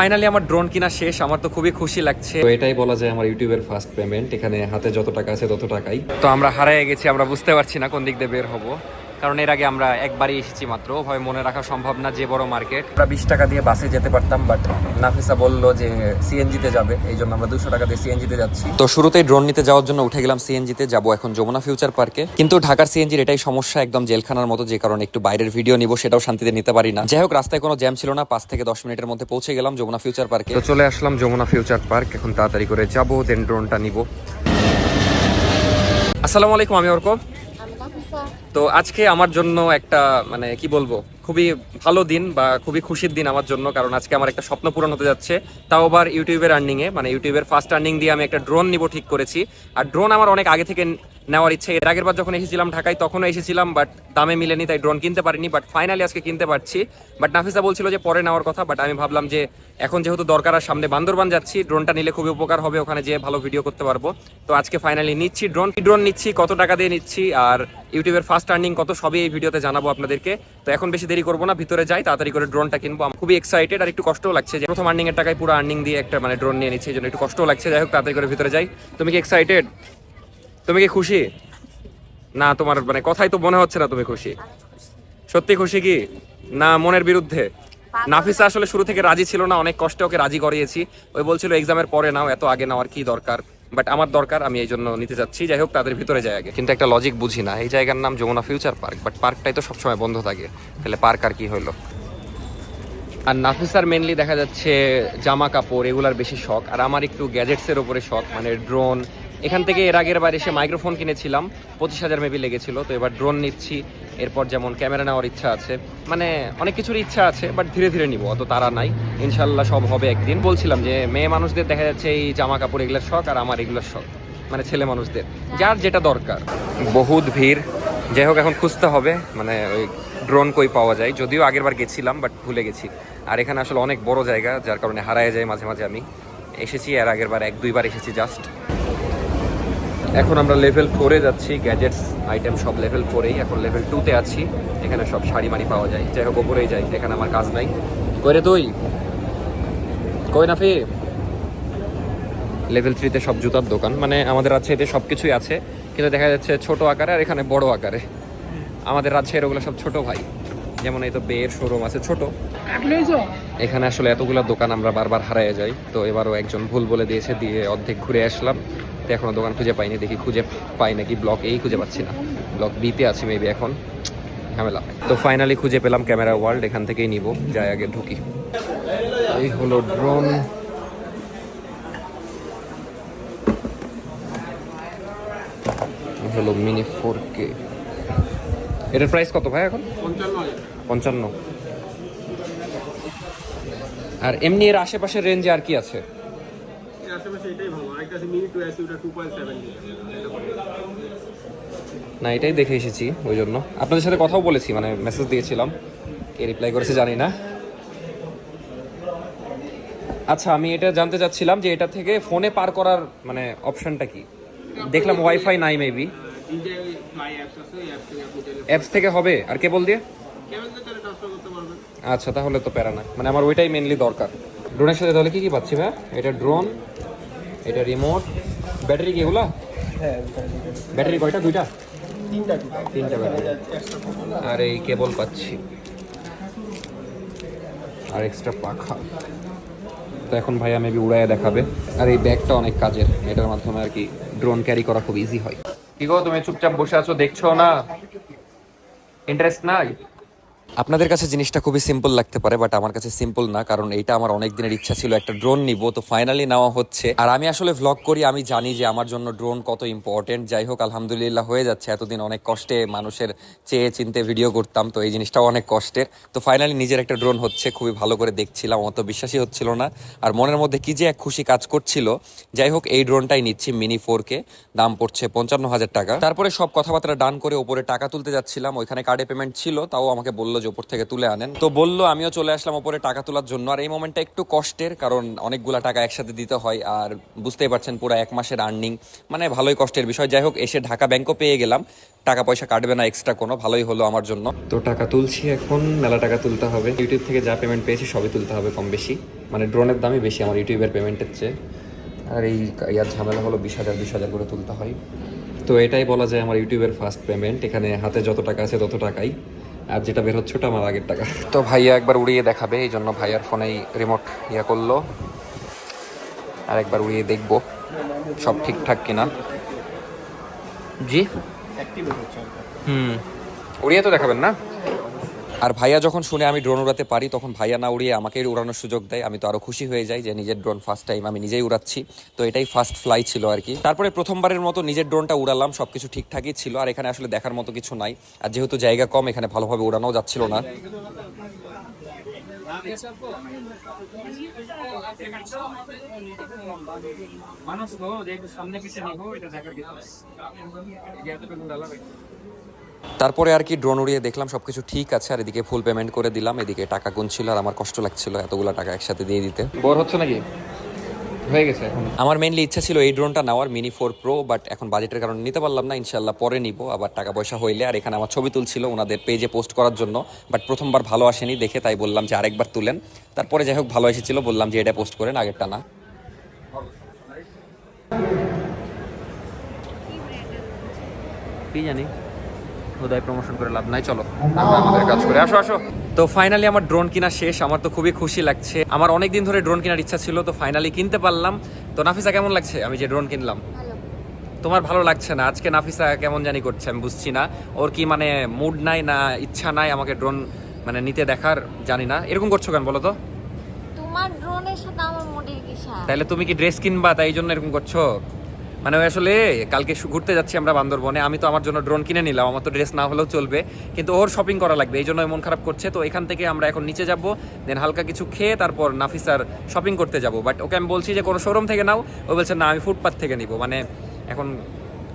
Finally আমার drone কিনা শেষ, আমার তো খুবই খুশি লাগছে। তো এটাই বলা যায় আমার ইউটিউবের ফার্স্ট পেমেন্ট। এখানে হাতে যত টাকা আছে তত টাকাই। তো আমরা হারিয়ে গেছি, আমরা বুঝতে পারছি না কোন দিক দিয়ে বের হব, কারণ এর আগে আমরা একবারই এসেছি মাত্র। ভাবে মনে রাখা সম্ভব না যে বড় মার্কেট। আমরা 20 টাকা দিয়ে বাসে যেতে পারতাম, বাট নাফিসা বললো যে সিএনজিতে যাবে, এই জন্য আমরা 200 টাকা দিয়ে সিএনজিতে যাচ্ছি। তো শুরুতেই ড্রোন নিতে যাওয়ার জন্য উঠে গেলাম সিএনজিতে, যাবো এখন যমুনা ফিউচার পার্কে। কিন্তু ঢাকার সিএনজির এটাই সমস্যা, একদম জেলখানার মতো, যে কারণে একটু বাইরের ভিডিও নিব সেটাও শান্তিতে নিতে পারি না। যাই হোক, রাস্তায় কোনো জ্যাম ছিল না, 5 থেকে 10 মিনিটের মধ্যে পৌঁছে গেলাম যমুনা ফিউচার পার্কে। তো চলে আসলাম যমুনা ফিউচার পার্ক, এখন তাড়াতাড়ি করে যাবো, দেন ড্রোনটা নিব। আসসালামু আলাইকুম, আমি অর্ক। তো আজকে আমার জন্য একটা মানে কি বলবো, খুবই ভালো দিন বা খুবই খুশির দিন আমার জন্য, কারণ আজকে আমার একটা স্বপ্ন পূরণ হতে যাচ্ছে, তাও আবার ইউটিউবের আর্নিংয়ে, মানে ইউটিউবের ফার্স্ট আর্নিং দিয়ে আমি একটা ড্রোন নিব ঠিক করেছি। আর ড্রোন আমার অনেক আগে থেকে নেওয়ার ইচ্ছে। এর আগের বার যখন এসেছিলাম ঢাকায় তখনও এসেছিলাম, বাট দামে মিলেনি, তাই ড্রোন কিনতে পারিনি। বাট ফাইনালি আজকে কিনতে পারছি। বাট নাফিসা বলছিল যে পরে নেওয়ার কথা, বাট আমি ভাবলাম যে এখন যেহেতু দরকার, আর সামনে বান্দরবান যাচ্ছি, ড্রোনটা নিলে খুবই উপকার হবে, ওখানে যেয়ে ভালো ভিডিও করতে পারবো। তো আজকে ফাইনালি নিচ্ছি ড্রোন নিচ্ছি, কত টাকা দিয়ে নিচ্ছি আর ইউটিউবের ফার্স্ট আর্নিং কত, সবই এই ভিডিওতে জানাবো আপনাদেরকে। তো এখন বেশি দেরি করবো না, ভিতরে যাই, তাড়াতাড়ি করে ড্রোনটা কিনবো। আমি খুবই এক্সাইটেড, আর একটু কষ্টও লাগছে যে প্রথম আর্নিং এর টাকায় পুরো আর্নিং দিয়ে একটা মানে ড্রোন নিয়ে নিচ্ছি, এই জন্য একটু কষ্টও লাগছে। যাই হোক, তাড়াতাড়ি করে ভিতরে যাই। তুমি কি এক্সাইটেড? তুমি কি খুশি? না, তোমার মানে কথাই তো মনে হচ্ছে না তুমি খুশি। সত্যি খুশি কি না মনের বিরুদ্ধে? নাফিসা আসলে শুরু থেকে রাজি ছিল না, অনেক কষ্টে ওকে রাজি করিয়েছি। ওই বলছিল এক্সামের পরে নাও, এত আগে নাও আর কি দরকার, বাট আমার দরকার, আমি এই জন্য নিতে যাচ্ছি। যাই হোক, তাদের ভিতরে যায় আগে। কিন্তু একটা লজিক বুঝি না, এই জায়গার নাম যমুনা ফিউচার পার্ক, বাট পার্কটাই তো সবসময় বন্ধ থাকে, তাহলে পার্ক আর কি হলো? আর নাফিসার মেনলি দেখা যাচ্ছে জামা কাপড় এগুলার বেশি শখ, আর আমার একটু গ্যাজেটসের উপরে শখ, মানে ড্রোন। এখান থেকে এর আগের বার এসে মাইক্রোফোন কিনেছিলাম, 25,000 মেবি লেগেছিল। তো এবার ড্রোন নিচ্ছি, এরপর যেমন ক্যামেরা নেওয়ার ইচ্ছা আছে, মানে অনেক কিছুর ইচ্ছা আছে, বাট ধীরে ধীরে নিব, অত তারা নাই, ইনশাল্লাহ সব হবে একদিন। বলছিলাম যে মেয়ে মানুষদের দেখা যাচ্ছে এই জামা কাপড় এগুলোর শখ, আর আমার এগুলোর শখ, মানে ছেলে মানুষদের যার যেটা দরকার। বহুত ভিড়, যাই হোক এখন খুঁজতে হবে মানে ওই ড্রোন কই পাওয়া যায়। যদিও আগের বার গেছিলাম, বাট ভুলে গেছি। আর এখানে আসলে অনেক বড় জায়গা, যার কারণে হারায় যায় মাঝে মাঝে। আমি এসেছি এর আগের বার 1-2 বার এসেছি জাস্ট। এখন আমরা লেভেল 4-এ যাচ্ছি, গ্যাজেটস আইটেম সব লেভেল 4-এই। এখন লেভেল 2-তে আছি, এখানে সব শাড়ি মাড়ি পাওয়া যায়। যাই হোক, ওপরেই যাই, এখানে আমার কাজ নাই। কই রে তুই? কই নাফি? লেভেল 3-তে সব জুতার দোকান, মানে আমাদের রাজশাহীতে সব কিছুই আছে, কিন্তু দেখা যাচ্ছে ছোট আকারে, আর এখানে বড় আকারে। আমাদের রাজশাহীর ওগুলো সব ছোট ভাই, যেমন এই তো বেয়ের শোরুম আছে ছোট। এখানে আসলে এতগুলো দোকান আমরা বারবার হারিয়ে যাই, তো এবারও একজন ভুল বলে দিয়েছে, দিয়ে অর্ধেক ঘুরে আসলাম। তো এখনো দোকান খুঁজে পাইনি, দেখি খুঁজে পাই নাকি। ব্লক এই খুঁজে পাচ্ছি না, ব্লক বিতে আছি মেবি, এখন ঝামেলা। তো ফাইনালি খুঁজে পেলাম ক্যামেরা ওয়ার্ল্ড, এখান থেকেই নিব, যাই আগে ঢুকি। এই হলো ড্রোন। হলো মিনি 4K। এটার প্রাইস কত ভাই এখন? 55। আর এমনি এর আশেপাশের রেঞ্জে আর কি আছে? না, এটাই দেখে এসেছি, ওই জন্য আপনাদের সাথে কথাও বলেছি, মানে মেসেজ দিয়েছিলাম, কে রিপ্লাই করেছে জানি না। আচ্ছা, আমি এটা জানতে চাচ্ছিলাম যে এটা থেকে ফোনে পার করার মানে অপশনটা কি? দেখলাম ওয়াইফাই নাই মেবি। অ্যাপস থেকে হবে আর কেবল দিয়ে? আচ্ছা, তাহলে তো প্যারা না, মানে আমার ওইটাই মেনলি দরকার। ড্রোনের সাথে তাহলে কি কি পাচ্ছি ভাই? এটা ড্রোন, এটা রিমোট, ব্যাটারি কি এগুলা? ব্যাটারি কয়টা? দুইটা? তিনটা ব্যাটারি, আর এই কেবল পাচ্ছি, আর এক্সট্রা পাখা। তো এখন ভাইয়া মেবি উড়াইয়া দেখাবে। আর এই ব্যাগটা অনেক কাজের, এটার মাধ্যমে আর কি ড্রোন ক্যারি করা খুব ইজি হয়। কি গো, তুমি চুপচাপ বসে আছো, দেখছো না? ইন্টারেস্ট নাই? আপনাদের কাছে জিনিসটা খুবই সিম্পল লাগতে পারে, বাট আমার কাছে সিম্পল না, কারণ এইটা আমার অনেক দিনের ইচ্ছা ছিল, একটা ড্রোন নিব, তো ফাইনালি নেওয়া হচ্ছে। আর আমি আসলে ভ্লগ করি, আমি জানি যে আমার জন্য ড্রোন কত ইম্পর্টেন্ট। যাই হোক, আলহামদুলিল্লাহ হয়ে যাচ্ছে। এতদিন অনেক কষ্টে মানুষের চেয়ে চিনতে ভিডিও করতাম, তো এই জিনিসটাও অনেক কষ্টের। তো ফাইনালি নিজের একটা ড্রোন হচ্ছে, খুবই ভালো করে দেখছিলাম, অত বিশ্বাসই হচ্ছিল না, আর মনের মধ্যে কি যে এক খুশি কাজ করছিল। যাই হোক, এই ড্রোনটাই নিচ্ছি, মিনি 4K, দাম পড়ছে 55,000 টাকা। তারপরে সব কথাবার্তা ডান করে ওপরে টাকা তুলতে যাচ্ছিলাম, ওইখানে কার্ডে পেমেন্ট ছিল, তাও আমাকে বললো যে উপর থেকে তুলে আনেন। তো বললো, আমিও চলে আসলাম উপরে টাকা তোলার জন্য। আর এই মোমেন্টটা একটু কষ্টের, কারণ অনেকগুলা টাকা একসাথে দিতে হয়, আর বুঝতেই পারছেন পুরো 1 মাসের আর্নিং, মানে ভালোই কষ্টের বিষয়। যাই হোক, এসে ঢাকা ব্যাংকও পেয়ে গেলাম, টাকা পয়সা কাটবে না এক্সট্রা কোনো, ভালোই হলো আমার জন্য। তো টাকা তুলছি এখন, মেলা টাকা তুলতে হবে। ইউটিউব থেকে যা পেমেন্ট পেয়েছি সবই তুলতে হবে কম বেশি, মানে ড্রোনের দামই বেশি আমার ইউটিউবের পেমেন্টের চেয়ে। আর এই ইয়ার ঝামেলা হলো 20,000 করে তুলতে হয়। তো এটাই বলা যায় আমার ইউটিউবের ফার্স্ট পেমেন্ট। এখানে হাতে যত টাকা আছে তত টাকাই, আর যেটা বের হচ্ছে ওটা আমার আগের টাকা। তো ভাইয়া একবার উড়িয়ে দেখাবে, এই জন্য ভাইয়ার ফোনেই রিমোট ইয়া করলো, আর একবার উড়িয়ে দেখবো সব ঠিকঠাক কিনা। জি উড়িয়ে তো দেখাবেন না? আর ভাইয়া যখন শুনে আমি ড্রোন উড়াতে পারি, তখন ভাইয়া না উড়িয়ে আমাকে উড়ানোর সুযোগ দেয়। আমি তো আরো খুশি হয়ে যাই যে নিজের ড্রোন ফার্স্ট টাইম আমি নিজেই উড়াচ্ছি। তো এটাই ফার্স্ট ফ্লাই ছিল আর কি। তারপরে প্রথমবারের মতো নিজের ড্রোনটা উড়ালাম, সবকিছু ঠিকঠাকই ছিল। আর এখানে আসলে দেখার মতো কিছু নাই, আর যেহেতু জায়গা কম, এখানে ভালোভাবে উড়ানো যাচ্ছিল না। তারপরে আর কি ড্রোন উড়িয়ে দেখলাম সবকিছু ঠিক আছে, আর এদিকে ফুল পেমেন্ট করে দিলাম। এদিকে টাকা গুনছিল, আর আমার কষ্ট লাগছিল এতগুলো টাকা একসাথে দিয়ে দিতে। বোর হচ্ছে নাকি? হয়ে গেছে এখন। আমার মেইনলি ইচ্ছা ছিল এই ড্রোনটা নেওয়ার, মিনি 4 প্রো, বাট এখন বাজেটের কারণে নিতে পারলাম না। ইনশাল্লাহ পরে নিব, আবার টাকা পয়সা হইলে। আর এখানে আমার ছবি তুলছিল ওনাদের পেজে পোস্ট করার জন্য, বাট প্রথমবার ভালো আসেনি দেখে, তাই বললাম যে আরেকবার তুলেন। তারপরে যাই হোক ভালো এসেছিল, বললাম যে এটা পোস্ট করেন, আগেরটা না। কি জানি, হুদায় প্রমোশন করে লাভ নাই, চলো আমরা আমাদের কাজ করে আসো আসো। তো ফাইনালি আমার ড্রোন কিনা শেষ, আমার তো খুবই খুশি লাগছে। আমার অনেক দিন ধরে ড্রোন কেনার ইচ্ছা ছিল, তো ফাইনালি কিনতে পারলাম। তো নাফিসা, কেমন লাগছে আমি যে ড্রোন কিনলাম? তোমার ভালো লাগছে না? আজকে নাফিসা কেমন জানি করছে, আমি বুঝছি না। ওর কি মানে মুড নাই, না ইচ্ছা নাই আমাকে ড্রোন মানে নিতে দেখার, জানি না। এরকম করছো কেন বলো তো? তোমার ড্রোনের সাথে আমার মুডের কি সাথে? তাহলে তুমি কি ড্রেস কিনবা তাই জন্য এরকম করছো? মানে ওই আসলে কালকে ঘুরতে যাচ্ছি আমরা বান্দরবনে, আমি তো আমার জন্য ড্রোন কিনে নিলাম, আমার তো ড্রেস না হলেও চলবে, কিন্তু ওর শপিং করা লাগবে, এই জন্য মন খারাপ করছে। তো এখান থেকে আমরা এখন নিচে যাব, দেন হালকা কিছু খেয়ে তারপর নাফিসার শপিং করতে যাব। বাট ওকে আমি বলছি যে কোনো শোরুম থেকে নাও, ও বলছে না আমি ফুটপাথ থেকে নিব। মানে এখন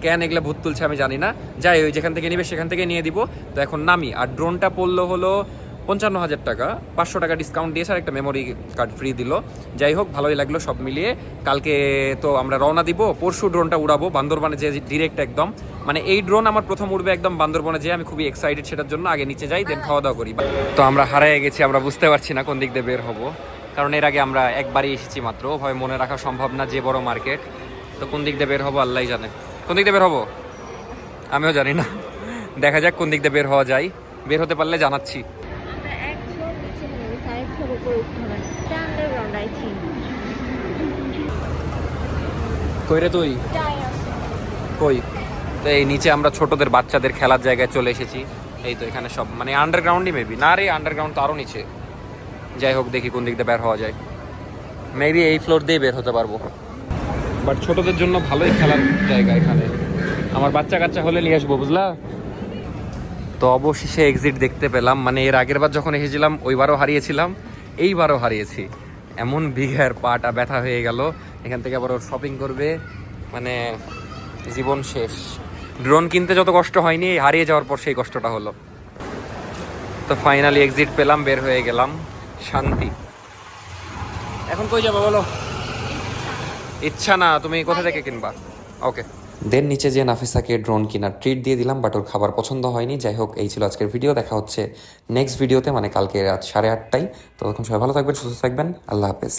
কেন এগুলো ভূত তুলছে আমি জানি না। যাই, ওই যেখান থেকে নিবে সেখান থেকে নিয়ে দিব। তো এখন নামি। আর ড্রোনটা পড়লো হলো 55,000 টাকা, 500 টাকা ডিসকাউন্ট দিয়েছে, আর একটা মেমোরি কার্ড ফ্রি দিল। যাই হোক ভালোই লাগলো সব মিলিয়ে। কালকে তো আমরা রওনা দিব, পরশু ড্রোনটা উড়াবো বান্দরবানে যে ডিরেক্ট একদম। মানে এই ড্রোন আমার প্রথম উড়বে একদম বান্দরবনে, যে আমি খুবই এক্সাইটেড সেটার জন্য। আগে নিচে যাই, দেন খাওয়া দাওয়া করি। তো আমরা হারিয়ে গেছি, আমরা বুঝতে পারছি না কোন দিক দিয়ে বের হবো, কারণ এর আগে আমরা একবারই এসেছি মাত্র, ওভাবে মনে রাখা সম্ভব না, যে বড় মার্কেট। তো কোন দিক দিয়ে বের হবো আল্লাহই জানে। কোন দিক দিয়ে বের হবো আমিও জানি না, দেখা যাক কোন দিক দিয়ে বের হওয়া যায়। বের হতে পারলে জানাচ্ছি। আমরা এক ফ্লোর নিচে নেমে আরেক ফ্লোর উপরে উঠতে হবে। এটা আন্ডারগ্রাউন্ড আই থিংক। কই রে তুই? কই? তো এই নিচে আমরা ছোটদের বাচ্চাদের খেলার জায়গায় চলে এসেছি। এই তো এখানে সব মানে আন্ডারগ্রাউন্ডই মেবি, না রে আন্ডারগ্রাউন্ড তো আরও নিচে। যাই হোক দেখি কোন দিক দিয়ে বের হওয়া যায়। মেবি এই ফ্লোর দিয়ে বের হতে পারবো, বাট ছোটদের জন্য ভালোই খেলার জায়গা এখানে। আমার বাচ্চা কাচ্চা হলে নিয়ে আসবো, বুঝলা? তো অবশেষে এক্সিট দেখতে পেলাম। মানে এর আগের বার যখন এসেছিলাম ওইবারও হারিয়েছিলাম, এইবারও হারিয়েছি। এমন বিঘার পাটা ব্যথা হয়ে গেল। এখান থেকে আবার ওর শপিং করবে, মানে জীবন শেষ। ড্রোন কিনতে যত কষ্ট হয়নি, হারিয়ে যাওয়ার পর সেই কষ্টটা হলো। তো ফাইনালি এক্সিট পেলাম, বের হয়ে গেলাম, শান্তি। এখন কই যাবো বলো? ইচ্ছা না, তুমি কোথা থেকে কিনবা? ওকে। দেন নিচে যে নাফিসাকে ড্রোন কিনার ট্রিট দিয়ে দিলাম, বাট ওর খাবার পছন্দ হয়নি। যাই হোক এই ছিল আজকের ভিডিও, দেখা হচ্ছে নেক্সট ভিডিওতে, মানে কালকে রাত 8:30টায়। তো তখন সবাই ভালো থাকবেন, সুস্থ থাকবেন, আল্লাহ হাফেজ।